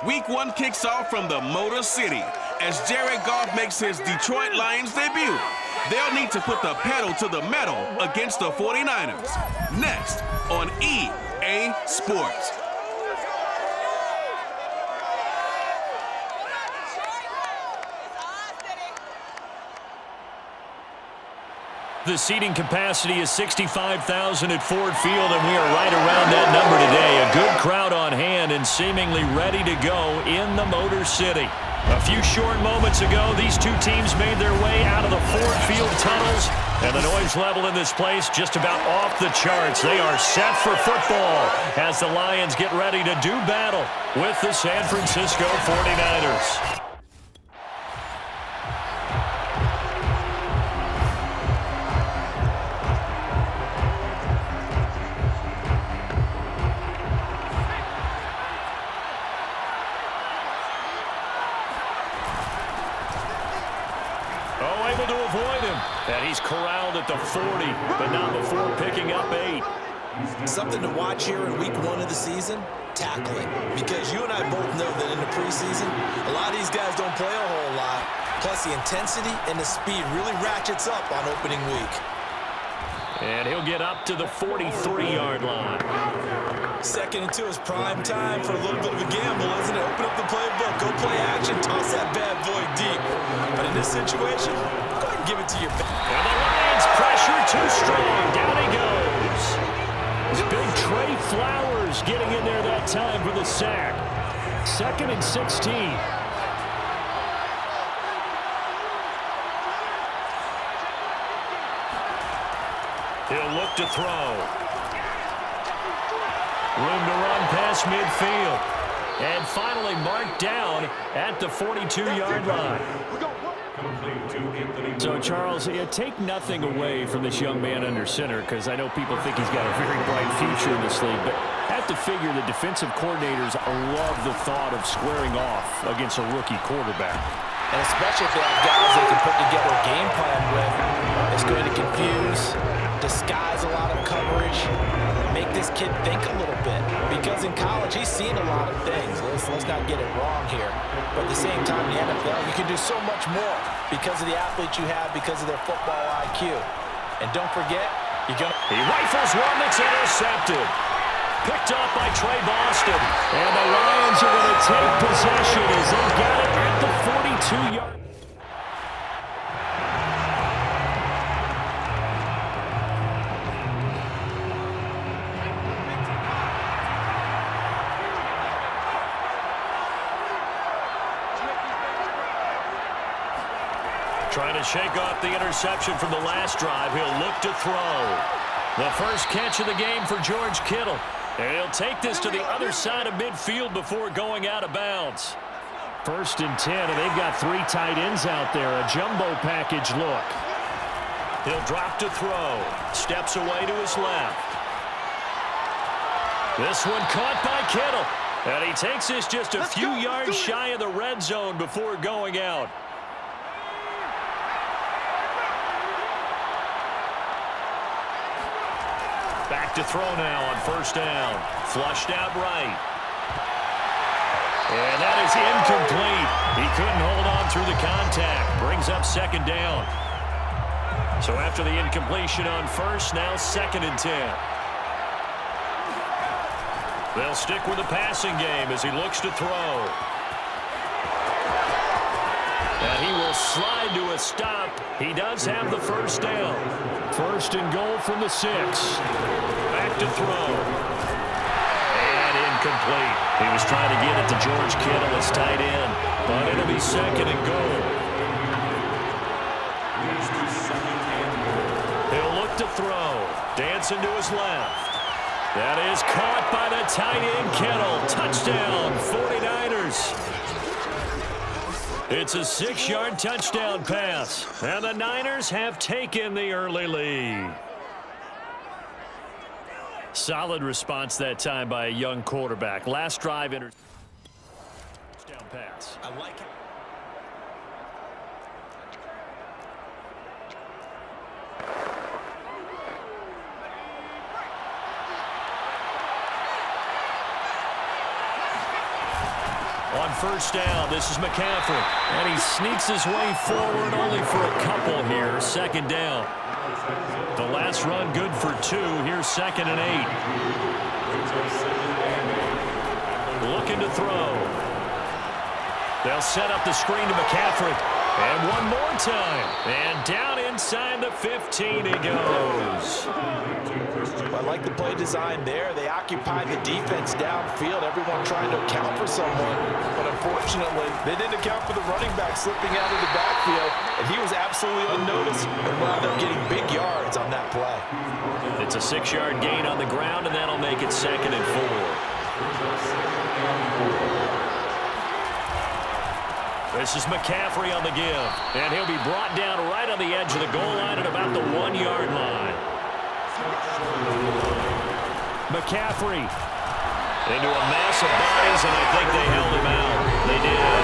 Week 1 kicks off from the Motor City as Jared Goff makes his Detroit Lions debut. They'll need to put the pedal to the metal against the 49ers. Next on EA Sports. The seating capacity is 65,000 at Ford Field, and we are right around that number today. A good crowd on hand and seemingly ready to go in the Motor City. A few short moments ago, these two teams made their way out of the Ford Field tunnels, and the noise level in this place just about off the charts. They are set for football as the Lions get ready to do battle with the San Francisco 49ers. Able to avoid him. And he's corralled at the 40, but not before picking up 8. Something to watch here in week 1 of the season, tackling. Because you and I both know that in the preseason, a lot of these guys don't play a whole lot. Plus the intensity and the speed really ratchets up on opening week. And he'll get up to the 43-yard line. Second and 2 is prime time for a little bit of a gamble, isn't it? Open up the playbook, go play action, toss that bad boy deep. But in this situation, go ahead and give it to your back. And the Lions pressure too strong. Down he goes. It's big Trey Flowers getting in there that time for the sack. 2nd and 16. He'll look to throw. Room to run past midfield. And finally marked down at the 42-yard line. So, Charles, take nothing away from this young man under center, because I know people think he's got a very bright future in this league, but I have to figure the defensive coordinators love the thought of squaring off against a rookie quarterback. And especially if they have guys they can put together a game plan with. It's going to confuse, disguise a lot of coverage, make this kid think a little bit. Because in college, he's seen a lot of things. Let's not get it wrong here. But at the same time, in the NFL, you can do so much more because of the athletes you have, because of their football IQ. And don't forget, you're going to... He rifles one that's intercepted. Picked up by Trey Boston. And the Lions are going to take possession as they got it at the 42-yard. Trying to shake off the interception from the last drive. He'll look to throw. The first catch of the game for George Kittle. And he'll take this to the other side of midfield before going out of bounds. 1st and 10, and they've got 3 tight ends out there. A jumbo package look. He'll drop to throw. Steps away to his left. This one caught by Kittle. And he takes this just a few yards shy of the red zone before going out. Back to throw now on 1st down. Flushed out right. And that is incomplete. He couldn't hold on through the contact. Brings up 2nd down. So after the incompletion on 1st, now 2nd and 10. They'll stick with the passing game as he looks to throw. And he will slide to a stop. He does have the 1st down. 1st and goal from the 6. Back to throw. And incomplete. He was trying to get it to George Kittle as tight end. But it'll be 2nd and goal. He'll look to throw. Dancing to his left. That is caught by the tight end Kittle. Touchdown, 49ers. It's a 6-yard touchdown pass. And the Niners have taken the early lead. Solid response that time by a young quarterback. Last drive, touchdown pass. I like it. first down. This is McCaffrey. And he sneaks his way forward only for a couple here. Second down. The last run good for 2. Here's 2nd and 8. Looking to throw. They'll set up the screen to McCaffrey. And one more time. And down inside the 15 he goes. I like the play design there. They occupied the defense downfield, everyone trying to account for someone. But unfortunately, they didn't account for the running back slipping out of the backfield, and he was absolutely unnoticed and wound up getting big yards on that play. It's a 6-yard gain on the ground, and that'll make it 2nd and 4. This is McCaffrey on the give, and he'll be brought down right on the edge of the goal line at about the 1-yard line. McCaffrey into a mass of bodies, and I think they held him out. They did.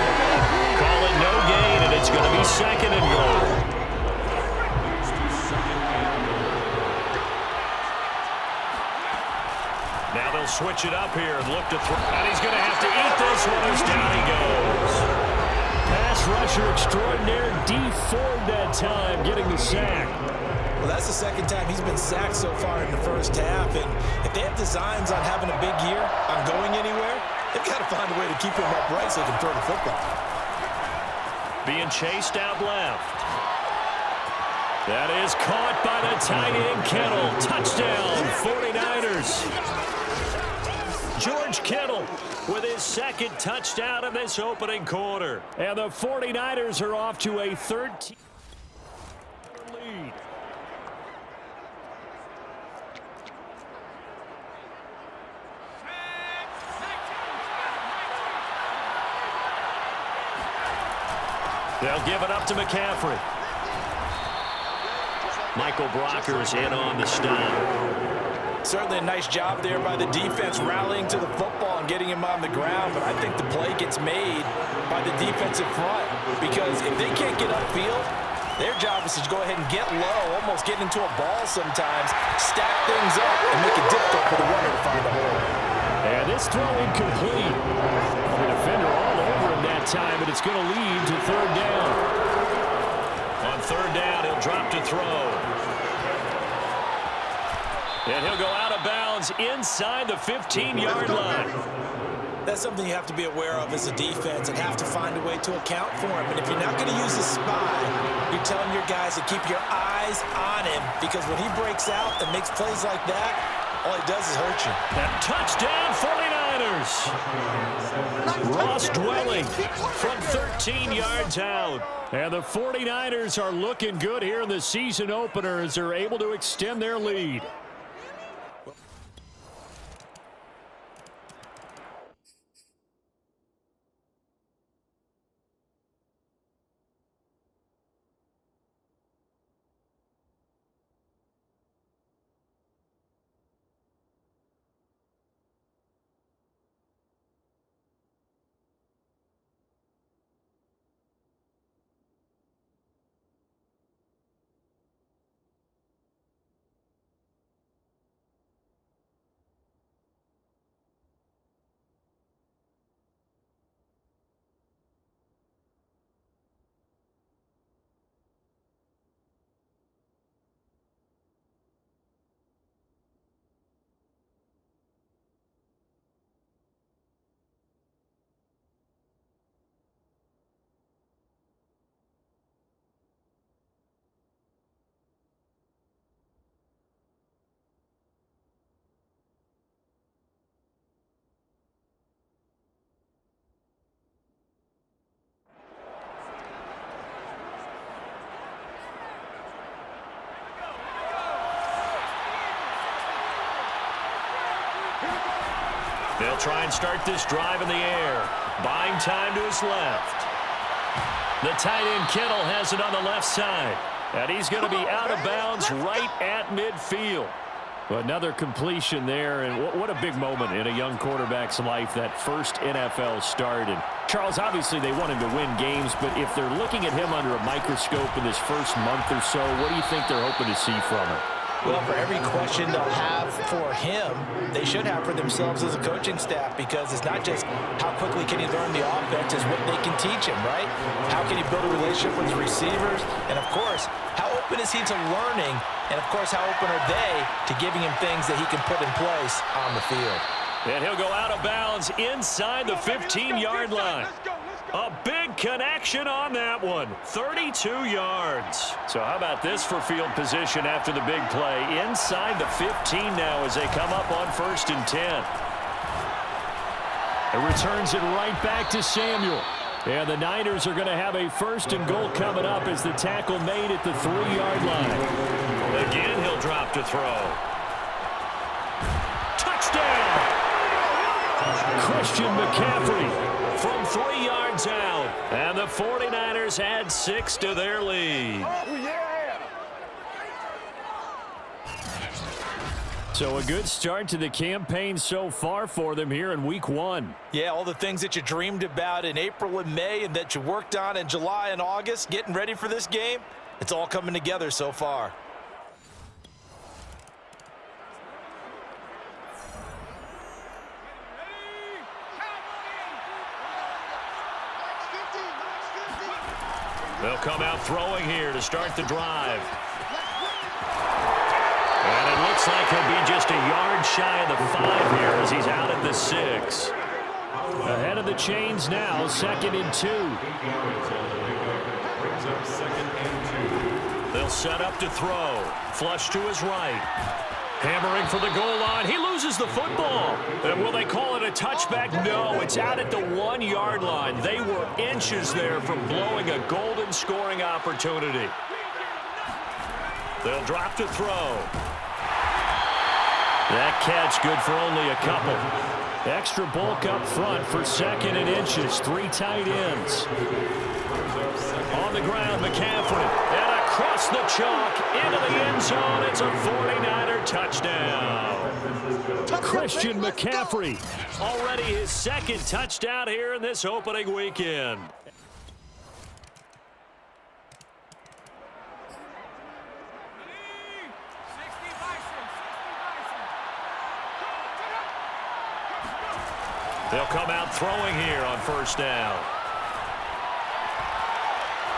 Call it no gain, and it's going to be 2nd and goal. Now they'll switch it up here and look to throw. And he's going to have to eat this one as down he goes. Pass rusher extraordinaire, D Ford that time, getting the sack. Well, that's the 2nd time he's been sacked so far in the first half, and if they have designs on having a big year, on going anywhere, they've got to find a way to keep him upright so he can throw the football. Being chased out left. That is caught by the tight end Kittle. Touchdown, 49ers. George Kittle with his 2nd touchdown in this opening quarter. And the 49ers are off to a 13 lead. They'll give it up to McCaffrey. Michael Brockers in on the stop. Certainly a nice job there by the defense rallying to the football and getting him on the ground, but I think the play gets made by the defensive front because if they can't get upfield, their job is to go ahead and get low, almost get into a ball sometimes, stack things up, and make it difficult for the runner to find a hole. And this throw incomplete. The defender all over him that time, and it's going to lead to 3rd down. On 3rd down, he'll drop to throw. And he'll go out of bounds inside the 15-yard line. That's something you have to be aware of as a defense and have to find a way to account for him. And if you're not going to use a spy, you're telling your guys to keep your eyes on him because when he breaks out and makes plays like that, all he does is hurt you. That touchdown, 49ers. Ross Dwelling from 13 yards out. And the 49ers are looking good here in the season opener as they're able to extend their lead. They'll try and start this drive in the air. Buying time to his left. The tight end Kittle has it on the left side. And he's going to be out of bounds right at midfield. Another completion there, and what a big moment in a young quarterback's life, that first NFL start. And Charles, obviously they want him to win games, but if they're looking at him under a microscope in this first month or so, what do you think they're hoping to see from him? Well, for every question they'll have for him, they should have for themselves as a coaching staff, because it's not just how quickly can he learn the offense, it's what they can teach him, right? How can he build a relationship with his receivers? And, of course, how open is he to learning? And, of course, how open are they to giving him things that he can put in place on the field? And he'll go out of bounds inside the 15-yard line. A big connection on that one. 32 yards. So how about this for field position after the big play? Inside the 15 now as they come up on 1st and 10. It returns it right back to Samuel. And the Niners are going to have a 1st and goal coming up as the tackle made at the 3-yard line. Again, he'll drop to throw. Touchdown! Christian McCaffrey from 3 yards out. And the 49ers add 6 to their lead. So a good start to the campaign so far for them here in week 1. Yeah, all the things that you dreamed about in April and May and that you worked on in July and August, getting ready for this game, it's all coming together so far. They'll come out throwing here to start the drive. And it looks like he'll be just a yard shy of the 5 here as he's out at the 6. Ahead of the chains now, 2nd and 2. They'll set up to throw. Flush to his right. Hammering for the goal line. He loses the football. And will they call it a touchback? No, it's out at the 1-yard line. They were inches there from blowing a golden scoring opportunity. They'll drop to throw. That catch good for only a couple. Extra bulk up front for 2nd and inches. 3 tight ends. On the ground, McCaffrey. And across the chalk into the end zone. It's a 49er touchdown. Christian McCaffrey. Already his 2nd touchdown here in this opening weekend. They'll come out throwing here on 1st down.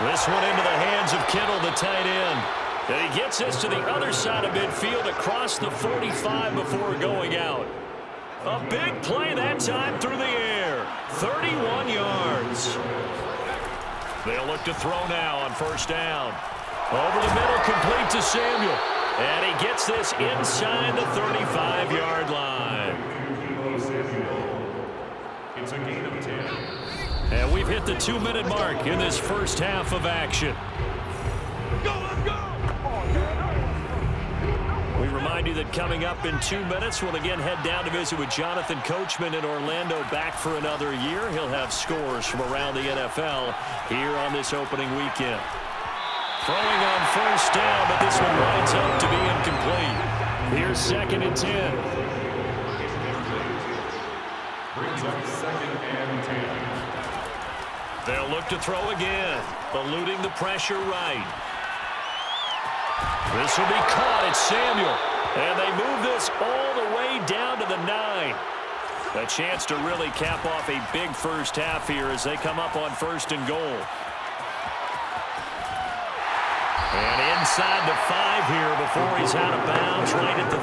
This one into the hands of Kittle, the tight end. And he gets this to the other side of midfield across the 45 before going out. A big play that time through the air. 31 yards. They'll look to throw now on 1st down. Over the middle, complete to Samuel. And he gets this inside the 35-yard line. It's a gain of 10. And we've hit the 2-minute mark in this first half of action. We remind you that coming up in 2 minutes, we'll again head down to visit with Jonathan Coachman in Orlando, back for another year. He'll have scores from around the NFL here on this opening weekend. Throwing on 1st down, but this one winds up to be incomplete. Here's 2nd and 10. Brings up 2nd and 10. They'll look to throw again, eluding the pressure right. This will be caught. It's Samuel. And they move this all the way down to the 9. A chance to really cap off a big first half here as they come up on 1st and goal. And inside the 5 here before he's out of bounds right at the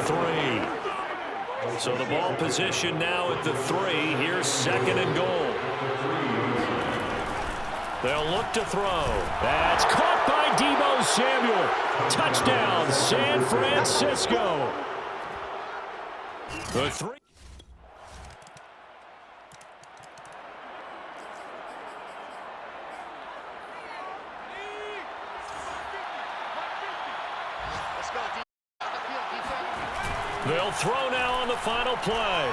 3. So the ball position now at the 3. Here's 2nd and goal. They'll look to throw. That's caught by Deebo Samuel. Touchdown, San Francisco. The 3. They'll throw now on the final play.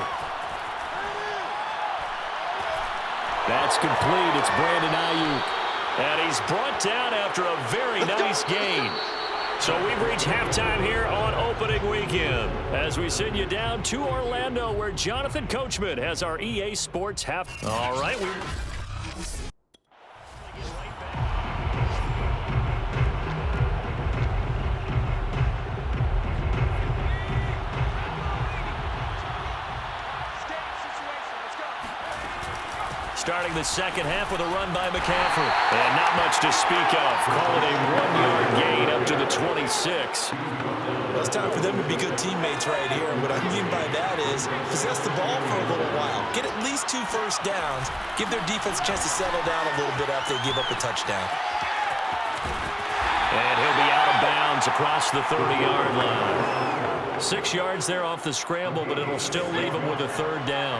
That's complete. It's Brandon Ayuk. And he's brought down after a very nice gain. So we've reached halftime here on opening weekend as we send you down to Orlando where Jonathan Coachman has our EA Sports half. All right. starting the second half with a run by McCaffrey. And not much to speak of. Call it a 1-yard gain up to the 26. Well, it's time for them to be good teammates right here. And what I mean by that is possess the ball for a little while. Get at least 2 first downs. Give their defense a chance to settle down a little bit after they give up a touchdown. And he'll be out of bounds across the 30-yard line. 6 yards there off the scramble, but it'll still leave him with a 3rd down.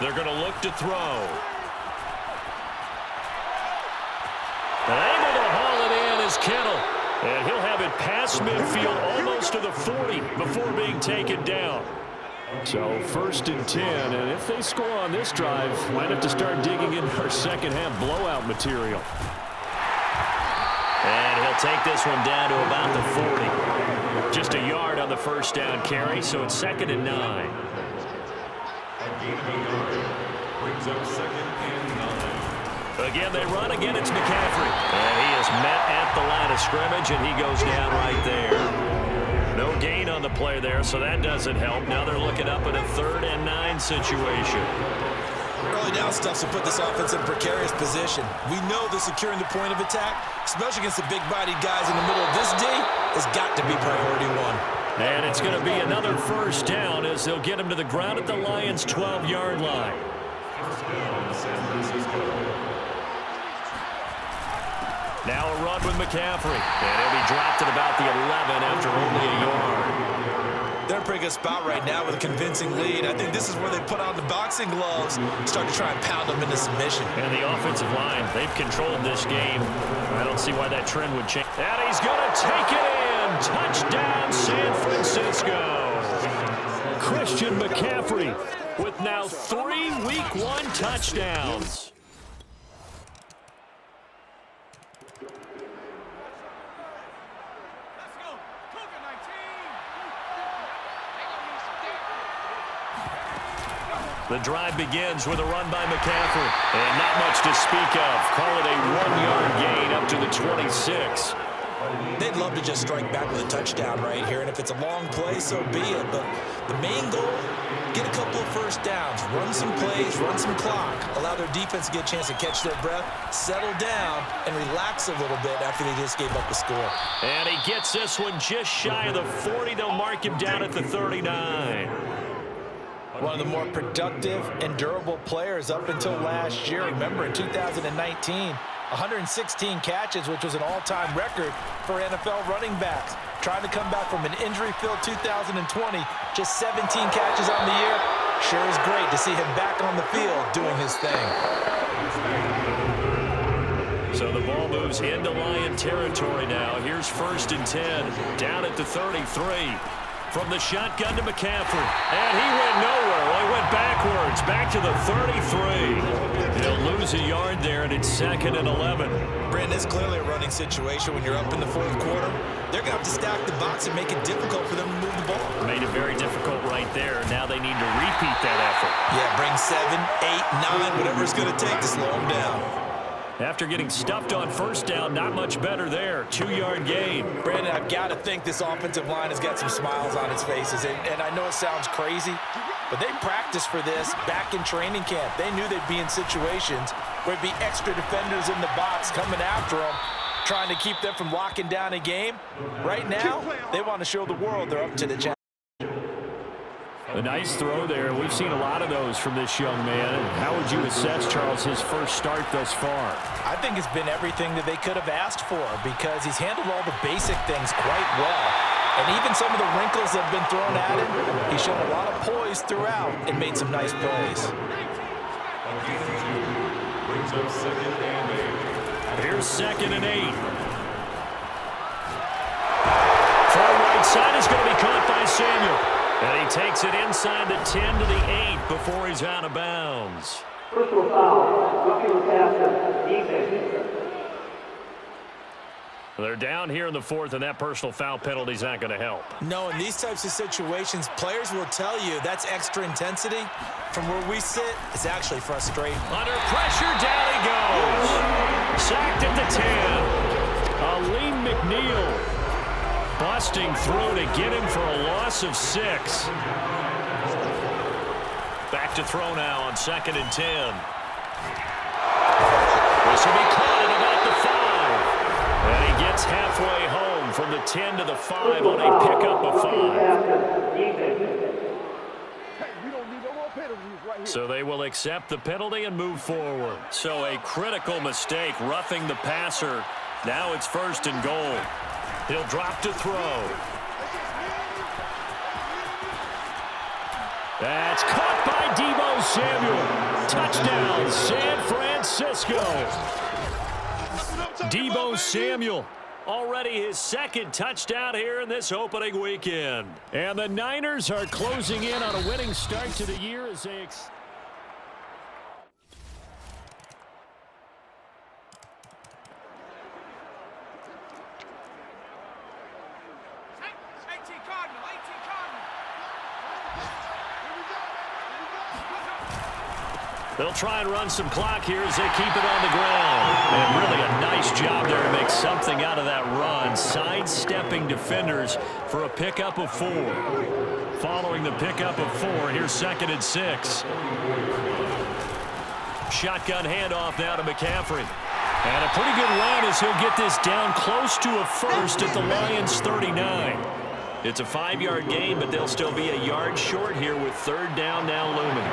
They're going to look to throw. And able to haul it in is Kittle. And he'll have it past midfield almost to the 40 before being taken down. So 1st and 10, and if they score on this drive, might have to start digging in our second half blowout material. And he'll take this one down to about the 40. Just a yard on the 1st down carry, so it's 2nd and 9. Again, they run. Again, it's McCaffrey. And he is met at the line of scrimmage, and he goes down right there. No gain on the play there, so that doesn't help. Now they're looking up at a 3rd and 9 situation. Early down stuff to put this offense in a precarious position. We know that securing the point of attack, especially against the big-bodied guys in the middle of this D, has got to be priority 1. And it's going to be another 1st down as they'll get him to the ground at the Lions' 12-yard line. Now a run with McCaffrey. And he'll be dropped at about the 11 after only a yard. They're in a pretty good spot right now with a convincing lead. I think this is where they put on the boxing gloves, start to try and pound them into submission. And the offensive line, they've controlled this game. I don't see why that trend would change. And he's going to take it in. Touchdown, San Francisco. Christian McCaffrey with now 3 Week 1 touchdowns. The drive begins with a run by McCaffrey. And not much to speak of. Call it a 1-yard gain up to the 26. They'd love to just strike back with a touchdown right here. And if it's a long play, so be it. But the main goal, get a couple of first downs. Run some plays, run some clock. Allow their defense to get a chance to catch their breath, settle down, and relax a little bit after they just gave up the score. And he gets this one just shy of the 40. They'll mark him down at the 39. One of the more productive and durable players up until last year. Remember, in 2019, 116 catches, which was an all-time record for NFL running backs. Trying to come back from an injury-filled 2020, just 17 catches on the year. Sure is great to see him back on the field doing his thing. So the ball moves into Lion territory now. Here's 1st and 10, down at the 33. From the shotgun to McCaffrey. And he went nowhere. Well, he went backwards. Back to the 33. He'll lose a yard there, and it's 2nd and 11. Brandon, it's clearly a running situation when you're up in the 4th quarter. They're going to have to stack the box and make it difficult for them to move the ball. Made it very difficult right there. Now they need to repeat that effort. Yeah, bring 7, 8, 9, whatever it's going to take to slow them down. After getting stuffed on 1st down, not much better there. 2-yard gain. Brandon, I've got to think this offensive line has got some smiles on its faces. And I know it sounds crazy, but they practiced for this back in training camp. They knew they'd be in situations where it'd be extra defenders in the box coming after them, trying to keep them from locking down a game. Right now, they want to show the world they're up to the challenge. A nice throw there. We've seen a lot of those from this young man. How would you assess, Charles, his first start thus far? I think it's been everything that they could have asked for because he's handled all the basic things quite well. And even some of the wrinkles that have been thrown at him, he's shown a lot of poise throughout and made some nice plays. Here's 2nd and 8. Far right side is going to be caught by Samuel. And he takes it inside the 10 to the 8 before he's out of bounds. Personal foul. Looking past defense. They're down here in the 4th, and that personal foul penalty is not going to help. No, in these types of situations, players will tell you that's extra intensity. From where we sit, it's actually frustrating. Under pressure, down he goes. Sacked at the 10. Aleem McNeil busting through to get him for a loss of 6. back to throw now on 2nd and 10. This will be caught at about the 5. And he gets halfway home from the 10 to the 5 on a pickup of 5. So they will accept the penalty and move forward. So a critical mistake, roughing the passer. Now it's 1st and goal. He'll drop to throw. That's caught by Deebo Samuel. Touchdown, San Francisco. Deebo Samuel, already his 2nd touchdown here in this opening weekend. And the Niners are closing in on a winning start to the year as they... They'll try and run some clock here as they keep it on the ground. And really a nice job there to make something out of that run. Sidestepping defenders for a pickup of 4. Following the pickup of 4, here's 2nd and 6. Shotgun handoff now to McCaffrey. And a pretty good run as he'll get this down close to a 1st at the Lions' 39. It's a 5-yard gain, but they'll still be a yard short here with 3rd down now looming.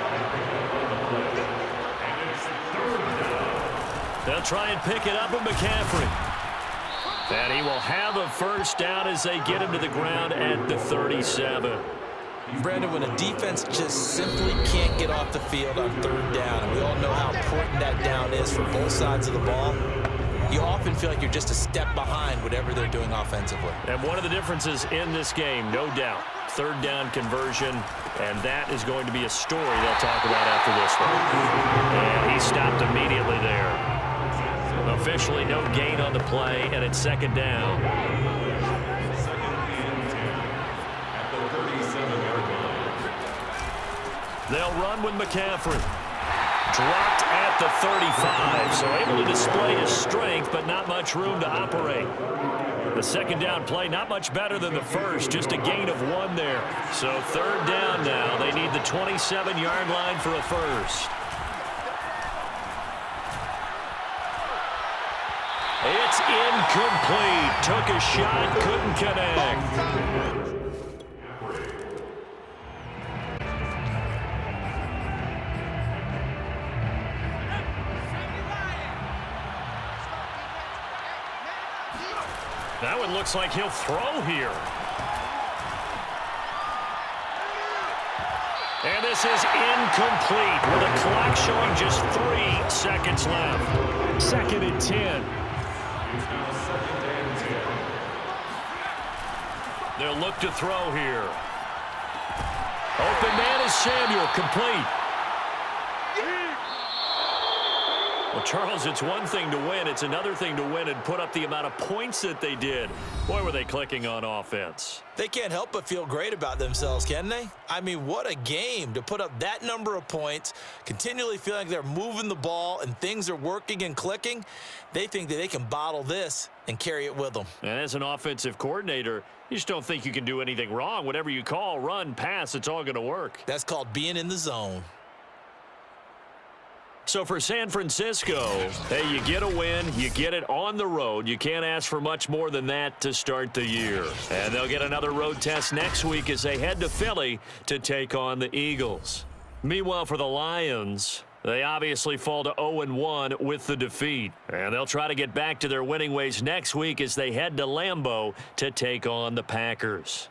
They'll try and pick it up with McCaffrey. And he will have a 1st down as they get him to the ground at the 37. Brandon, when a defense just simply can't get off the field on 3rd down, and we all know how important that down is for both sides of the ball, you often feel like you're just a step behind whatever they're doing offensively. And one of the differences in this game, no doubt, 3rd down conversion, and that is going to be a story they'll talk about after this one. And he stopped immediately there. Officially no gain on the play, and it's 2nd down. They'll run with McCaffrey. Dropped at the 35, so able to display his strength, but not much room to operate. The 2nd down play, not much better than the 1st, just a gain of 1 there. So 3rd down now. They need the 27-yard line for a 1st. It's incomplete. Took a shot, couldn't connect. That one looks like he'll throw here. And this is incomplete with a clock showing just 3 seconds left. 2nd and 10. They'll look to throw here. Open man is Samuel, complete. Well, Charles, it's one thing to win. It's another thing to win and put up the amount of points that they did. Boy, were they clicking on offense. They can't help but feel great about themselves, can they? I mean, what a game to put up that number of points, continually feeling like they're moving the ball and things are working and clicking. They think that they can bottle this and carry it with them. And as an offensive coordinator, you just don't think you can do anything wrong. Whatever you call, run, pass, it's all going to work. That's called being in the zone. So for San Francisco, hey, you get a win, you get it on the road. You can't ask for much more than that to start the year. And they'll get another road test next week as they head to Philly to take on the Eagles. Meanwhile, for the Lions, they obviously fall to 0-1 with the defeat. And they'll try to get back to their winning ways next week as they head to Lambeau to take on the Packers.